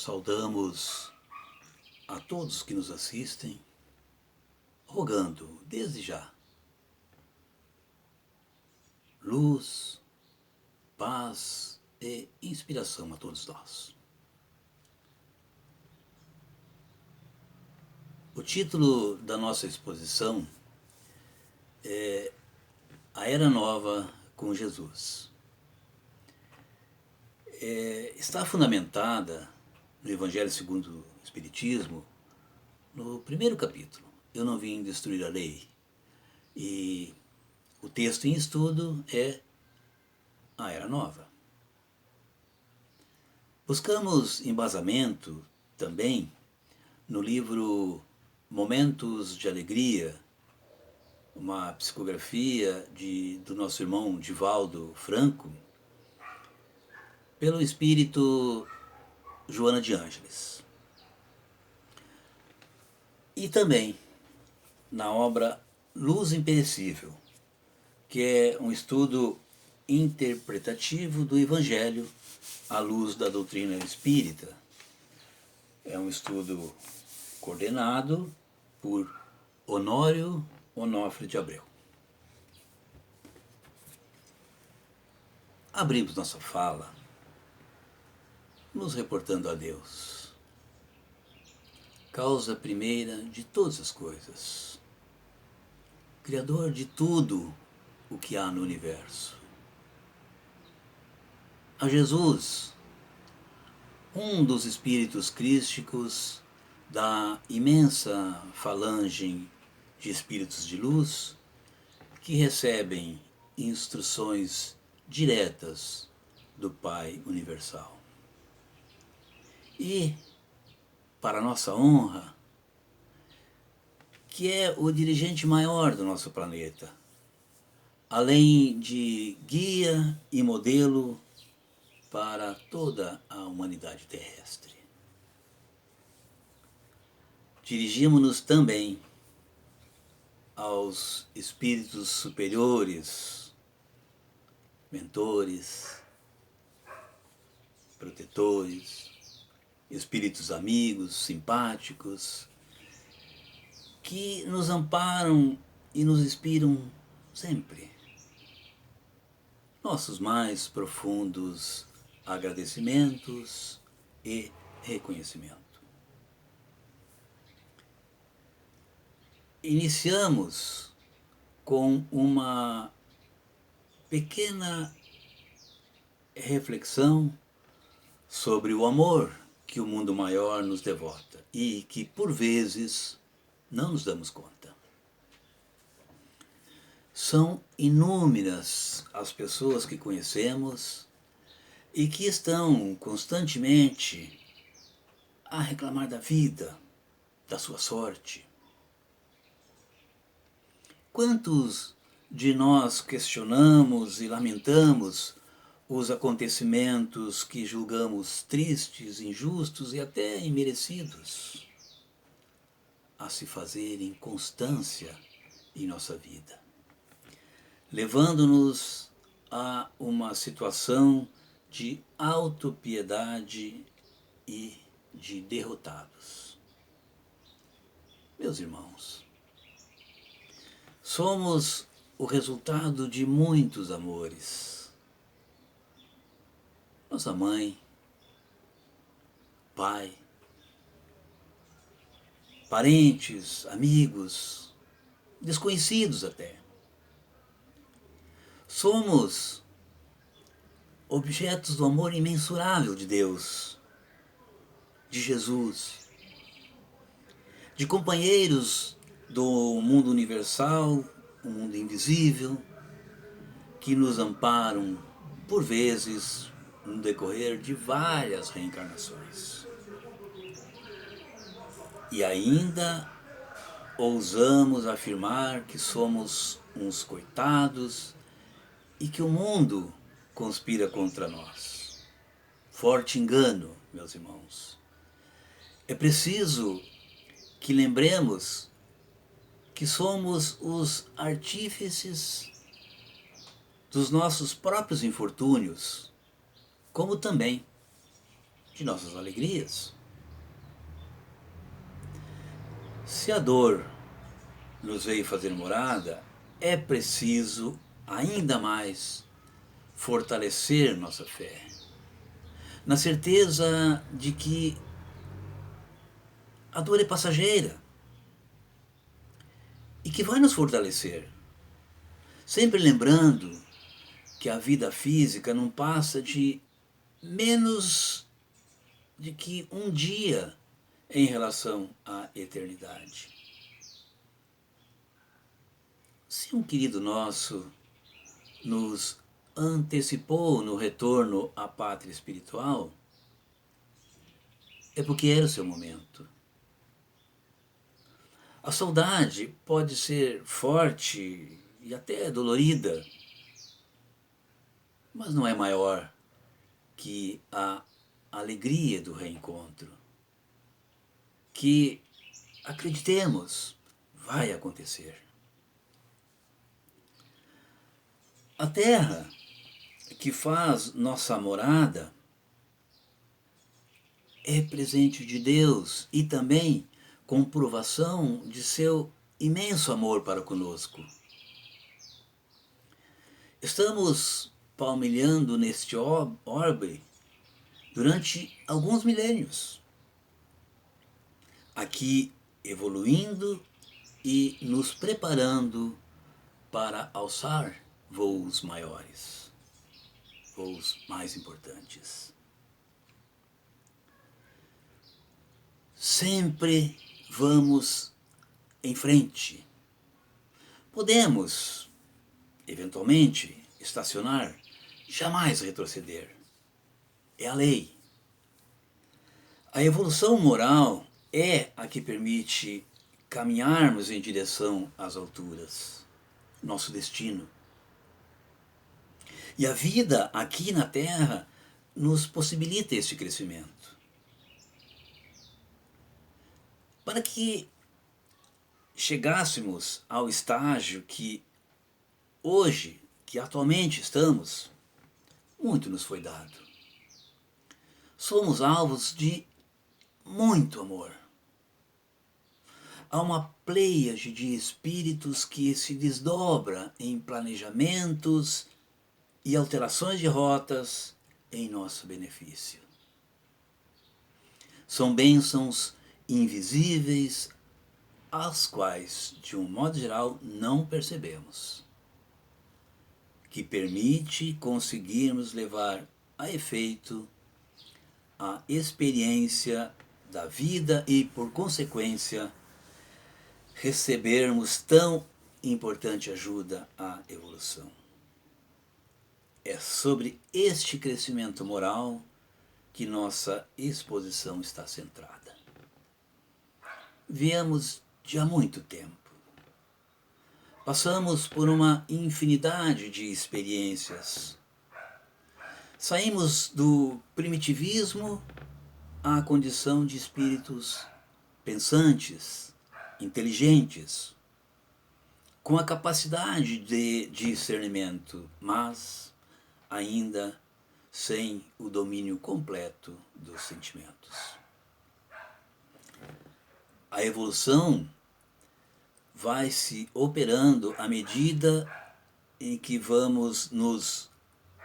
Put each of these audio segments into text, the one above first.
Saudamos a todos que nos assistem, rogando desde já luz, paz e inspiração a todos nós. O título da nossa exposição é A Era Nova com Jesus. Está fundamentada no Evangelho segundo o Espiritismo, no primeiro capítulo. Eu não vim destruir a lei. E o texto em estudo é a Era Nova. Buscamos embasamento também no livro Momentos de Alegria, uma psicografia do nosso irmão Divaldo Franco, pelo espírito Joana de Ângeles. E também na obra Luz Imperecível, que é um estudo interpretativo do Evangelho à luz da doutrina espírita. É um estudo coordenado por Honório Onofre de Abreu. Abrimos nossa fala nos reportando a Deus, causa primeira de todas as coisas, Criador de tudo o que há no universo. A Jesus, um dos espíritos crísticos da imensa falange de espíritos de luz que recebem instruções diretas do Pai Universal. E, para nossa honra, que é o dirigente maior do nosso planeta, além de guia e modelo para toda a humanidade terrestre. Dirigimos-nos também aos espíritos superiores, mentores, protetores, espíritos amigos, simpáticos, que nos amparam e nos inspiram sempre. Nossos mais profundos agradecimentos e reconhecimento. Iniciamos com uma pequena reflexão sobre o amor que o mundo maior nos devota e que, por vezes, não nos damos conta. São inúmeras as pessoas que conhecemos e que estão constantemente a reclamar da vida, da sua sorte. Quantos de nós questionamos e lamentamos os acontecimentos que julgamos tristes, injustos e até imerecidos a se fazerem constância em nossa vida, levando-nos a uma situação de autopiedade e de derrotados. Meus irmãos, somos o resultado de muitos amores. Nossa mãe, pai, parentes, amigos, desconhecidos até. Somos objetos do amor imensurável de Deus, de Jesus, de companheiros do mundo universal, o mundo invisível, que nos amparam, por vezes, no decorrer de várias reencarnações. E ainda ousamos afirmar que somos uns coitados e que o mundo conspira contra nós. Forte engano, meus irmãos. É preciso que lembremos que somos os artífices dos nossos próprios infortúnios, como também de nossas alegrias. Se a dor nos veio fazer morada, é preciso ainda mais fortalecer nossa fé, na certeza de que a dor é passageira e que vai nos fortalecer, sempre lembrando que a vida física não passa de menos de que um dia em relação à eternidade. Se um querido nosso nos antecipou no retorno à pátria espiritual, é porque era o seu momento. A saudade pode ser forte e até dolorida, mas não é maior que a alegria do reencontro, que, acreditemos, vai acontecer. A terra que faz nossa morada é presente de Deus e também comprovação de seu imenso amor para conosco. Estamos palmilhando neste orbe durante alguns milênios, aqui evoluindo e nos preparando para alçar voos maiores, voos mais importantes. Sempre vamos em frente. Podemos, eventualmente, estacionar, jamais retroceder. É a lei. A evolução moral é a que permite caminharmos em direção às alturas, nosso destino. E a vida aqui na Terra nos possibilita este crescimento. Para que chegássemos ao estágio que hoje, que atualmente estamos, muito nos foi dado. Somos alvos de muito amor. Há uma pleiade de espíritos que se desdobra em planejamentos e alterações de rotas em nosso benefício. São bênçãos invisíveis, as quais, de um modo geral, não percebemos, que permite conseguirmos levar a efeito a experiência da vida e, por consequência, recebermos tão importante ajuda à evolução. É sobre este crescimento moral que nossa exposição está centrada. Viemos de há muito tempo. Passamos por uma infinidade de experiências. Saímos do primitivismo à condição de espíritos pensantes, inteligentes, com a capacidade de discernimento, mas ainda sem o domínio completo dos sentimentos. A evolução vai se operando à medida em que vamos nos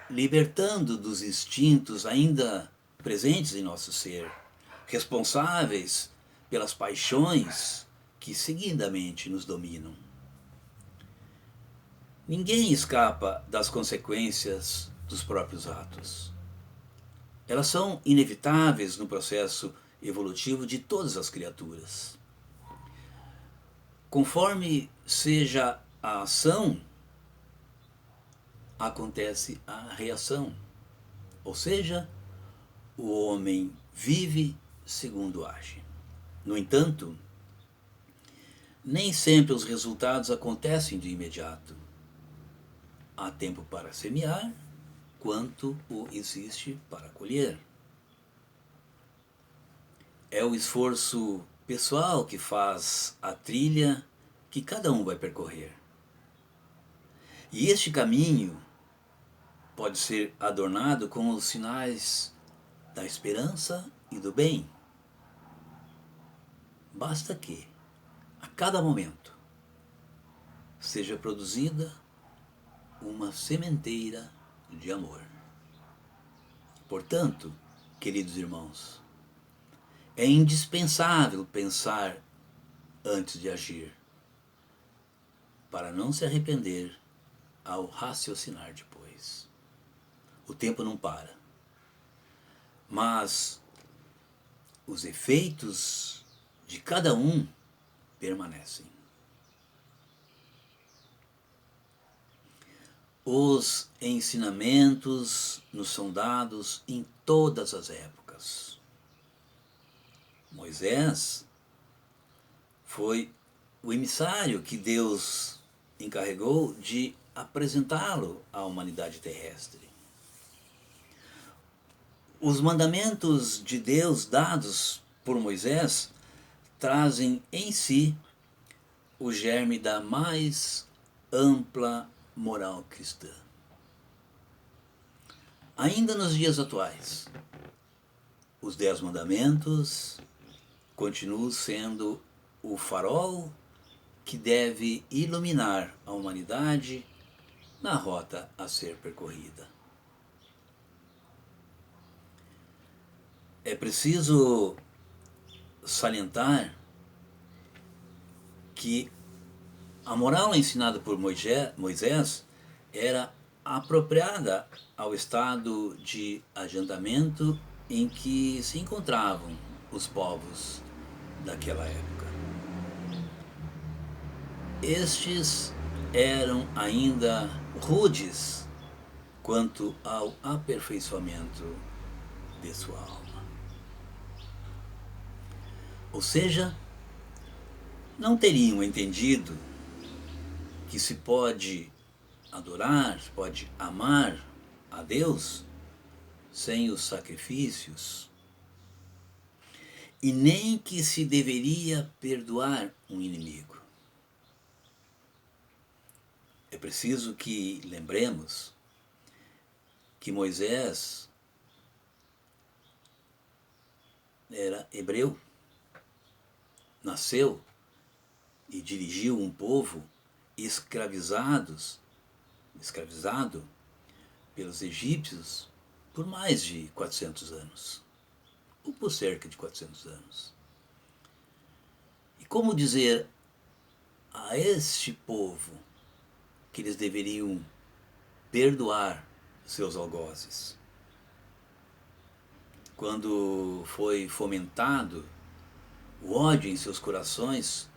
libertando dos instintos ainda presentes em nosso ser, responsáveis pelas paixões que seguidamente nos dominam. Ninguém escapa das consequências dos próprios atos. Elas são inevitáveis no processo evolutivo de todas as criaturas. Conforme seja a ação, acontece a reação. Ou seja, o homem vive segundo age. No entanto, nem sempre os resultados acontecem de imediato. Há tempo para semear, quanto o existe para colher. É o esforço pessoal que faz a trilha que cada um vai percorrer. E este caminho pode ser adornado com os sinais da esperança e do bem. Basta que, a cada momento, seja produzida uma sementeira de amor. Portanto, queridos irmãos, é indispensável pensar antes de agir, para não se arrepender ao raciocinar depois. O tempo não para, mas os efeitos de cada um permanecem. Os ensinamentos nos são dados em todas as épocas. Moisés foi o emissário que Deus encarregou de apresentá-lo à humanidade terrestre. Os mandamentos de Deus dados por Moisés trazem em si o germe da mais ampla moral cristã. Ainda nos dias atuais, os 10 mandamentos continuam sendo o farol que deve iluminar a humanidade na rota a ser percorrida. É preciso salientar que a moral ensinada por Moisés era apropriada ao estado de adiantamento em que se encontravam os povos daquela época. Estes eram ainda rudes quanto ao aperfeiçoamento de sua alma. Ou seja, não teriam entendido que se pode adorar, se pode amar a Deus sem os sacrifícios, e nem que se deveria perdoar um inimigo. É preciso que lembremos que Moisés era hebreu, nasceu e dirigiu um povo escravizado pelos egípcios por mais de 400 anos, ou por cerca de 400 anos. E como dizer a este povo que eles deveriam perdoar seus algozes, quando foi fomentado o ódio em seus corações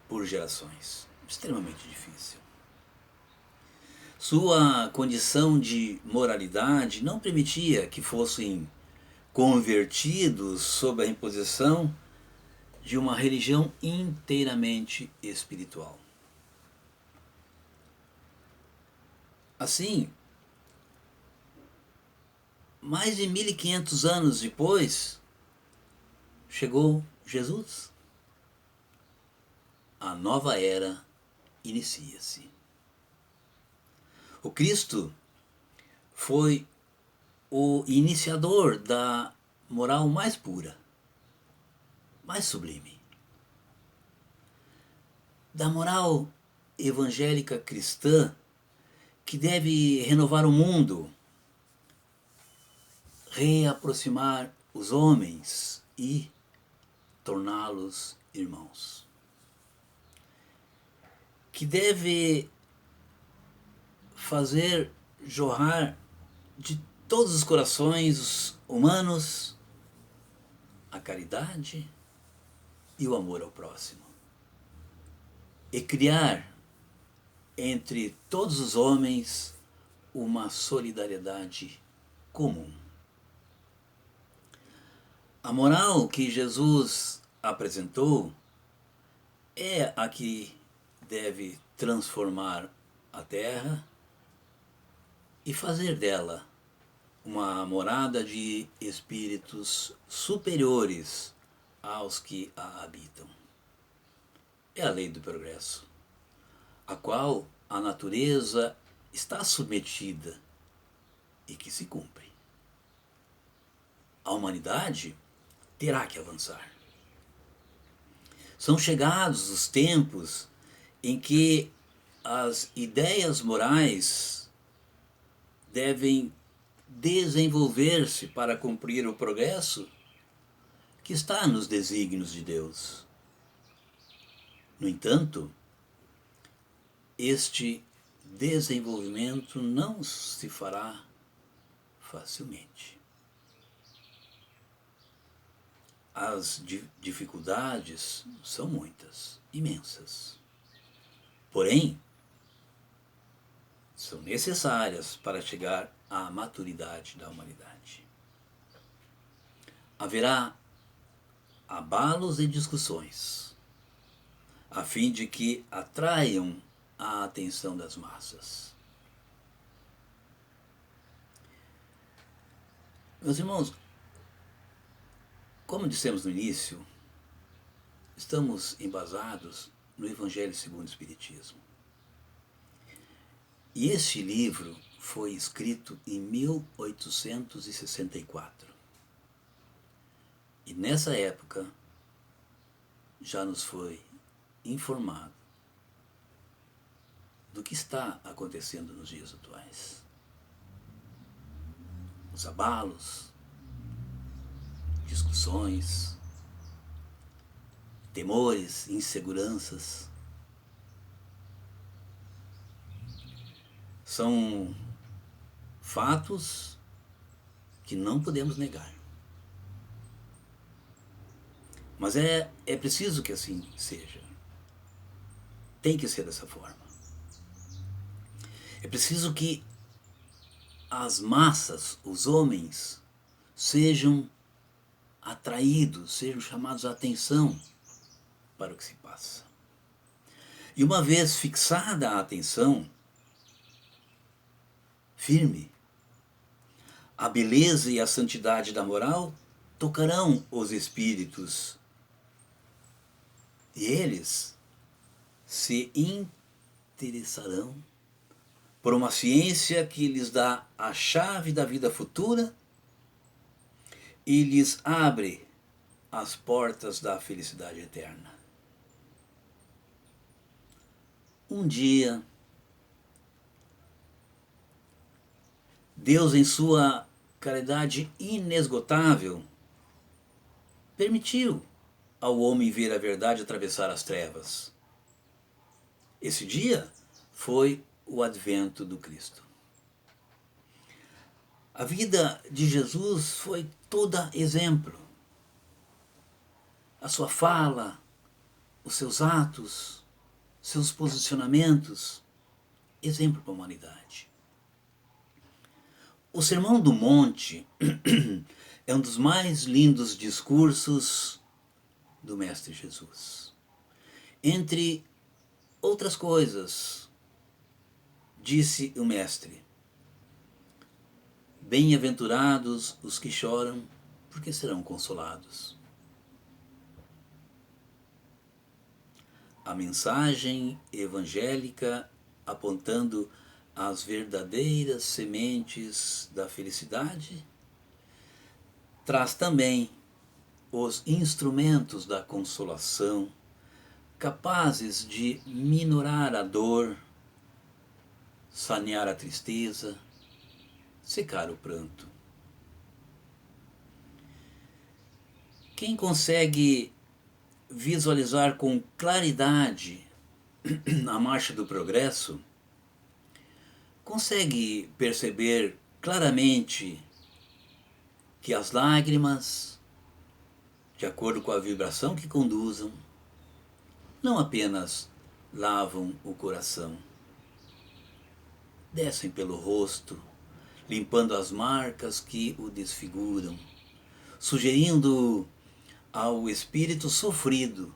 por gerações? Extremamente difícil. Sua condição de moralidade não permitia que fossem convertidos sob a imposição de uma religião inteiramente espiritual. Assim, mais de 1500 anos depois, chegou Jesus. A nova era inicia-se. O Cristo foi o iniciador da moral mais pura, mais sublime, da moral evangélica cristã que deve renovar o mundo, reaproximar os homens e torná-los irmãos, que deve fazer jorrar de todos os corações humanos a caridade e o amor ao próximo, e criar entre todos os homens uma solidariedade comum. A moral que Jesus apresentou é a que deve transformar a terra e fazer dela uma morada de espíritos superiores aos que a habitam. É a lei do progresso, a qual a natureza está submetida e que se cumpre. a humanidade terá que avançar. São chegados os tempos em que as ideias morais devem desenvolver-se para cumprir o progresso que está nos desígnios de Deus. No entanto, este desenvolvimento não se fará facilmente. As dificuldades são muitas, imensas. Porém, são necessárias para chegar à maturidade da humanidade. Haverá abalos e discussões, a fim de que atraiam a atenção das massas. Meus irmãos, como dissemos no início, estamos embasados no Evangelho segundo o Espiritismo. E este livro foi escrito em 1864. E nessa época já nos foi informado do que está acontecendo nos dias atuais. Os abalos, discussões, temores, inseguranças. São fatos que não podemos negar. Mas é preciso que assim seja. Tem que ser dessa forma. É preciso que as massas, os homens, sejam atraídos, sejam chamados a atenção para o que se passa. E uma vez fixada a atenção firme, a beleza e a santidade da moral tocarão os espíritos e eles se interessarão por uma ciência que lhes dá a chave da vida futura e lhes abre as portas da felicidade eterna. Um dia, Deus, em sua caridade inesgotável, permitiu ao homem ver a verdade atravessar as trevas. Esse dia foi o advento do Cristo. A vida de Jesus foi toda exemplo. A sua fala, os seus atos, seus posicionamentos, exemplo para a humanidade. O Sermão do Monte é um dos mais lindos discursos do Mestre Jesus. Entre outras coisas, disse o Mestre: bem-aventurados os que choram, porque serão consolados. A mensagem evangélica apontando as verdadeiras sementes da felicidade traz também os instrumentos da consolação, capazes de minorar a dor, sanear a tristeza, secar o pranto. Quem consegue visualizar com claridade a marcha do progresso, consegue perceber claramente que as lágrimas, de acordo com a vibração que conduzam, não apenas lavam o coração, descem pelo rosto, limpando as marcas que o desfiguram, sugerindo ao espírito sofrido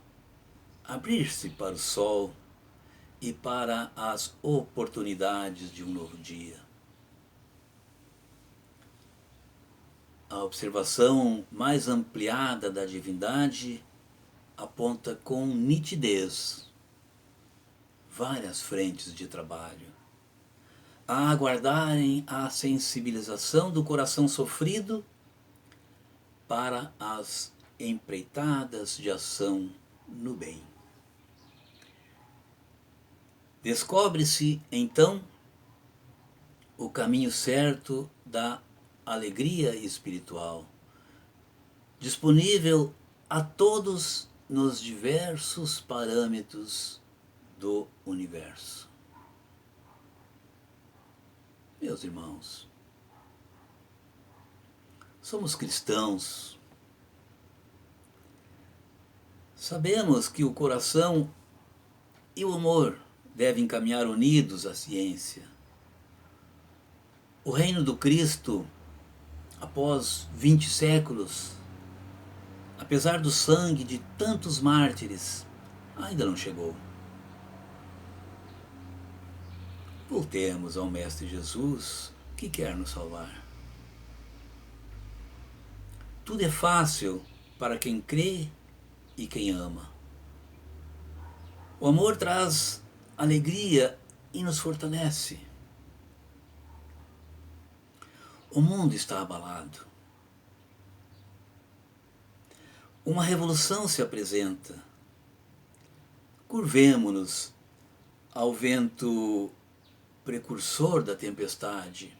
abrir-se para o sol e para as oportunidades de um novo dia. A observação mais ampliada da divindade aponta com nitidez várias frentes de trabalho, a aguardarem a sensibilização do coração sofrido para as empreitadas de ação no bem. Descobre-se, então, o caminho certo da alegria espiritual, disponível a todos nos diversos parâmetros do universo. Meus irmãos, somos cristãos. Sabemos que o coração e o amor devem caminhar unidos à ciência. O reino do Cristo, após 20 séculos, apesar do sangue de tantos mártires, ainda não chegou. Voltemos ao Mestre Jesus, que quer nos salvar. Tudo é fácil para quem crê e quem ama. O amor traz alegria e nos fortalece. O mundo está abalado. Uma revolução se apresenta. Curvemo-nos ao vento precursor da tempestade,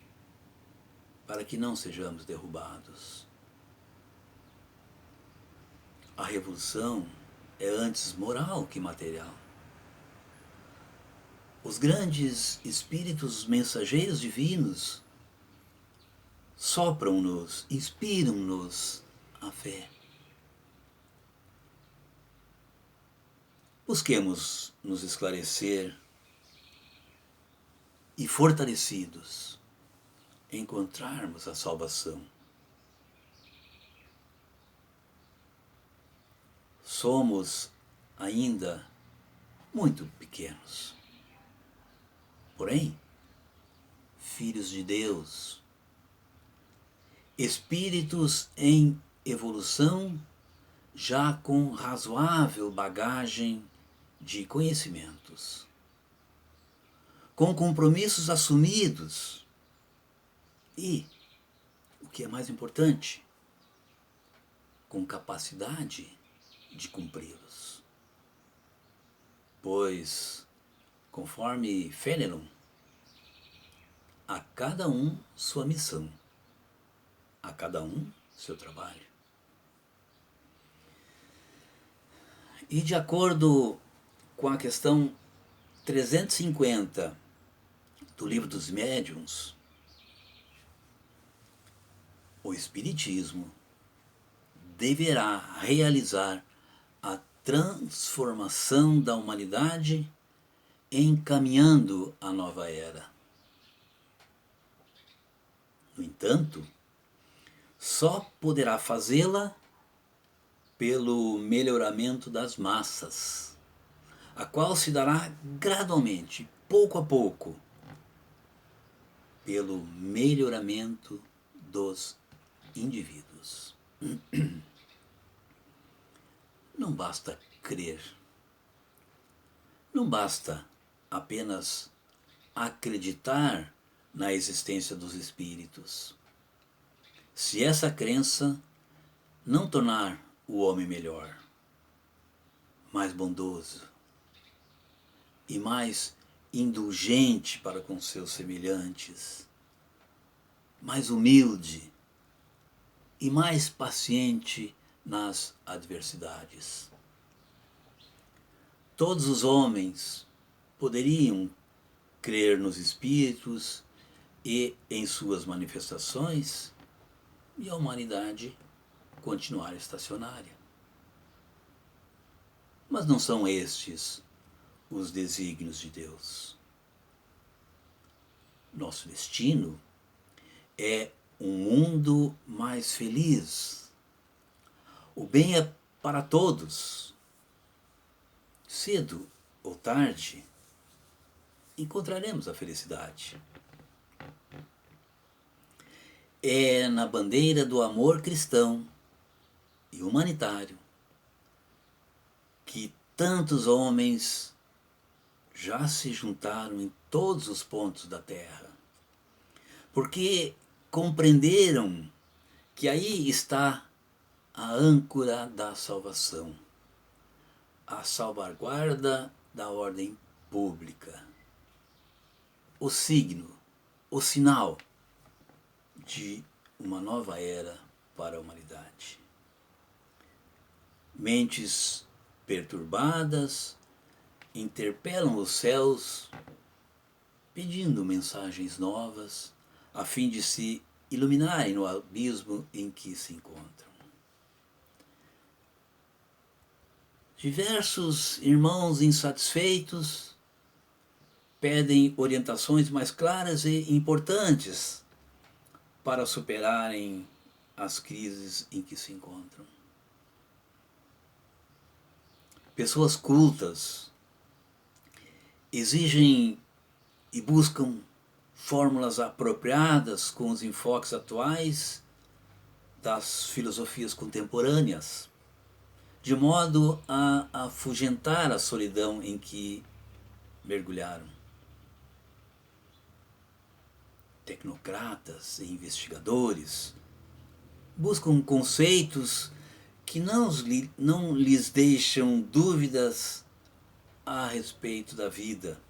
para que não sejamos derrubados. A revolução é antes moral que material. Os grandes espíritos mensageiros divinos sopram-nos, inspiram-nos a fé. Busquemos nos esclarecer e, fortalecidos, encontrarmos a salvação. Somos ainda muito pequenos, porém, filhos de Deus, espíritos em evolução, já com razoável bagagem de conhecimentos, com compromissos assumidos e, o que é mais importante, com capacidade de cumpri-los. Pois, conforme Fénelon, a cada um sua missão, a cada um seu trabalho. E de acordo com a questão 350 do Livro dos Médiuns, o Espiritismo deverá realizar a transformação da humanidade encaminhando a nova era. No entanto, só poderá fazê-la pelo melhoramento das massas, a qual se dará gradualmente, pouco a pouco, pelo melhoramento dos indivíduos. Não basta crer, não basta apenas acreditar na existência dos espíritos. Se essa crença não tornar o homem melhor, mais bondoso e mais indulgente para com seus semelhantes, mais humilde e mais paciente nas adversidades. Todos os homens poderiam crer nos espíritos e em suas manifestações e a humanidade continuar estacionária. Mas não são estes os desígnios de Deus. Nosso destino é um mundo mais feliz. O bem é para todos. Cedo ou tarde, encontraremos a felicidade. É na bandeira do amor cristão e humanitário que tantos homens já se juntaram em todos os pontos da terra, porque compreenderam que aí está a âncora da salvação, a salvaguarda da ordem pública, o signo, o sinal de uma nova era para a humanidade. Mentes perturbadas interpelam os céus pedindo mensagens novas a fim de se iluminarem no abismo em que se encontram. Diversos irmãos insatisfeitos pedem orientações mais claras e importantes para superarem as crises em que se encontram. Pessoas cultas exigem e buscam fórmulas apropriadas com os enfoques atuais das filosofias contemporâneas, de modo a afugentar a solidão em que mergulharam. Tecnocratas e investigadores buscam conceitos que não lhes deixam dúvidas a respeito da vida,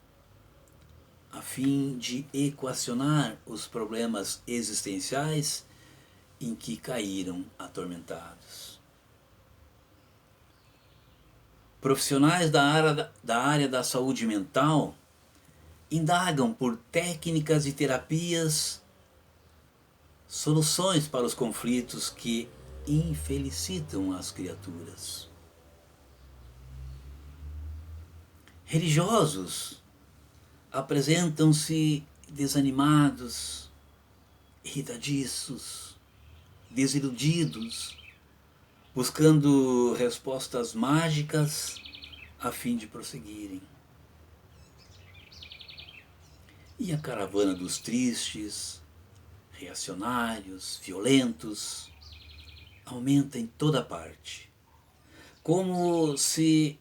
a fim de equacionar os problemas existenciais em que caíram atormentados. Profissionais da área da saúde mental indagam por técnicas e terapias soluções para os conflitos que infelicitam as criaturas. Religiosos apresentam-se desanimados, irritadiços, desiludidos, buscando respostas mágicas a fim de prosseguirem. E a caravana dos tristes, reacionários, violentos, aumenta em toda parte, como se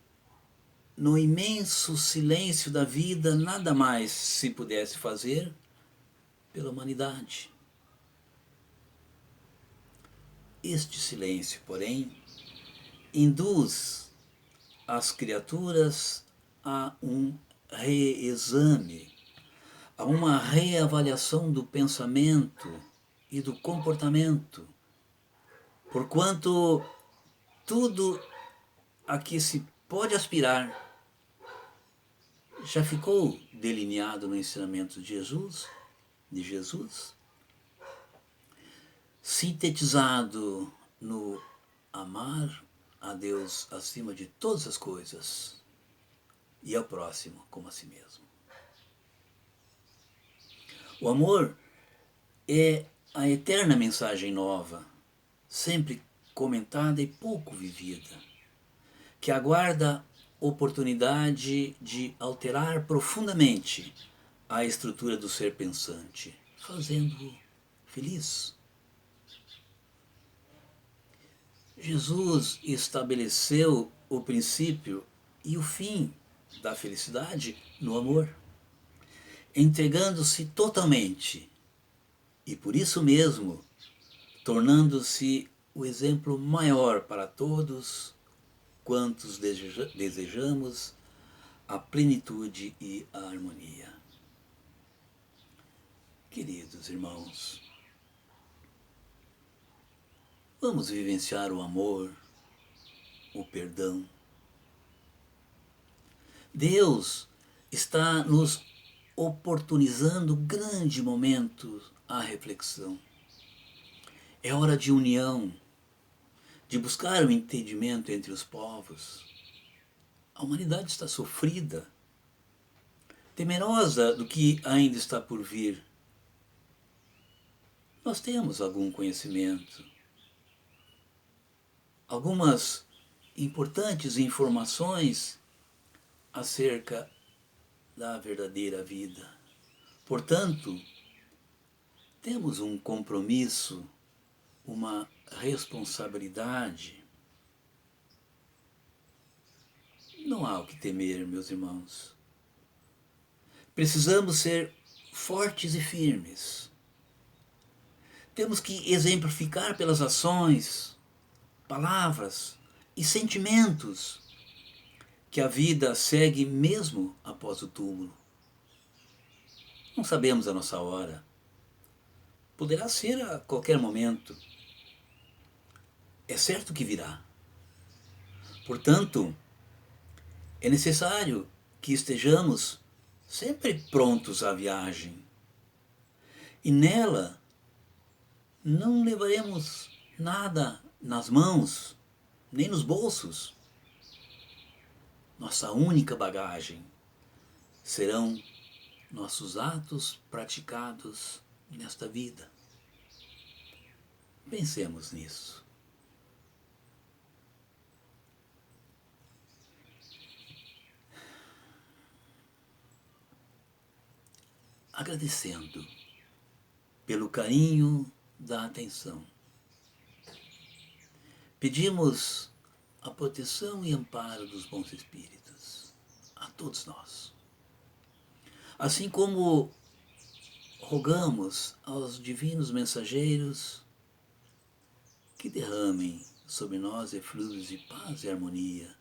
no imenso silêncio da vida nada mais se pudesse fazer pela humanidade. Este silêncio, porém, induz as criaturas a um reexame, a uma reavaliação do pensamento e do comportamento, porquanto tudo a que se pode aspirar já ficou delineado no ensinamento de Jesus, sintetizado no amar a Deus acima de todas as coisas e ao próximo como a si mesmo. O amor é a eterna mensagem nova, sempre comentada e pouco vivida, que aguarda oportunidade de alterar profundamente a estrutura do ser pensante, fazendo-o feliz. Jesus estabeleceu o princípio e o fim da felicidade no amor, entregando-se totalmente e, por isso mesmo, tornando-se o exemplo maior para todos quantos desejamos a plenitude e a harmonia. Queridos irmãos, vamos vivenciar o amor, o perdão. Deus está nos oportunizando grande momento à reflexão. É hora de união, de buscar o entendimento entre os povos. A humanidade está sofrida, temerosa do que ainda está por vir. Nós temos algum conhecimento, algumas importantes informações acerca da verdadeira vida. Portanto, temos um compromisso, uma responsabilidade. Não há o que temer, meus irmãos. Precisamos ser fortes e firmes. Temos que exemplificar pelas ações, palavras e sentimentos que a vida segue mesmo após o túmulo. Não sabemos a nossa hora. Poderá ser a qualquer momento. É certo que virá. Portanto, é necessário que estejamos sempre prontos à viagem. E nela não levaremos nada nas mãos, nem nos bolsos. Nossa única bagagem serão nossos atos praticados nesta vida. Pensemos nisso. Agradecendo pelo carinho da atenção. Pedimos a proteção e amparo dos bons espíritos a todos nós. Assim como rogamos aos divinos mensageiros que derramem sobre nós eflúvios de paz e harmonia,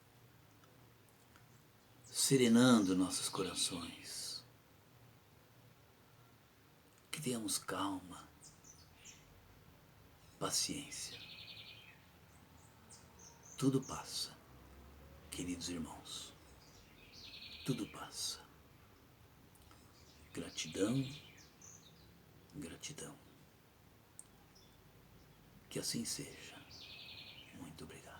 serenando nossos corações. Que tenhamos calma, paciência. Tudo passa, queridos irmãos. Tudo passa. Gratidão, gratidão. Que assim seja. Muito obrigado.